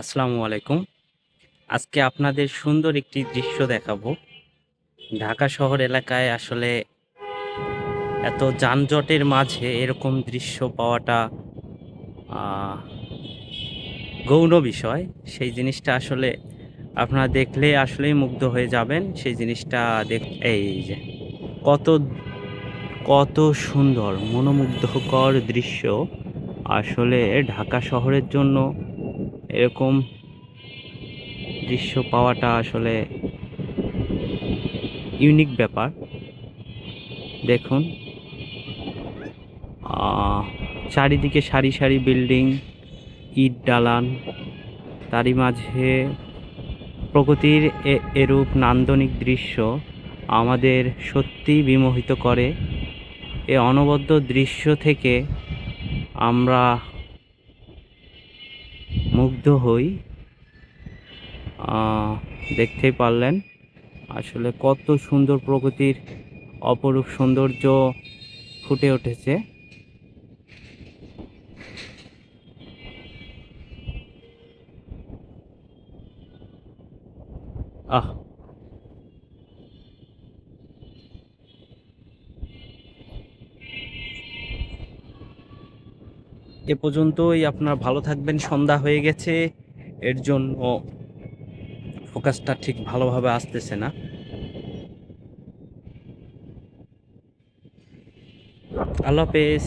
আসসালামু আলাইকুম। আজকে আপনাদের সুন্দর একটি দৃশ্য দেখাবো। ঢাকা শহর এলাকায় আসলে এত যানজটের মাঝে এরকম দৃশ্য পাওয়াটা আহ গৌণ বিষয়। সেই জিনিসটা আসলে আপনারা দেখলে আসলেই মুগ্ধ হয়ে যাবেন। সেই জিনিসটা এই যে কত, কত সুন্দর মনোমুগ্ধকর দৃশ্য। আসলে ঢাকা শহরের জন্য এরকম দৃশ্য পাওয়াটা আসলে ইউনিক ব্যাপার। দেখুন চারিদিকে সারি সারি বিল্ডিং, ইট দালান, তারই মাঝে প্রকৃতির এরূপ নান্দনিক দৃশ্য আমাদের সত্যিই বিমোহিত করে। এ অনবদ্য দৃশ্য থেকে আমরা মুগ্ধ হই। দেখতেই পারলেন আসলে কত সুন্দর প্রকৃতির অপরূপ সৌন্দর্য ফুটে উঠেছে। আহ এ পর্যন্তই। আপনারা ভালো থাকবেন। সন্ধ্যা হয়ে গেছে, এর জন্য ফোকাসটা ঠিক ভালোভাবে আসতেছে না। আল্লাহ হাফেজ।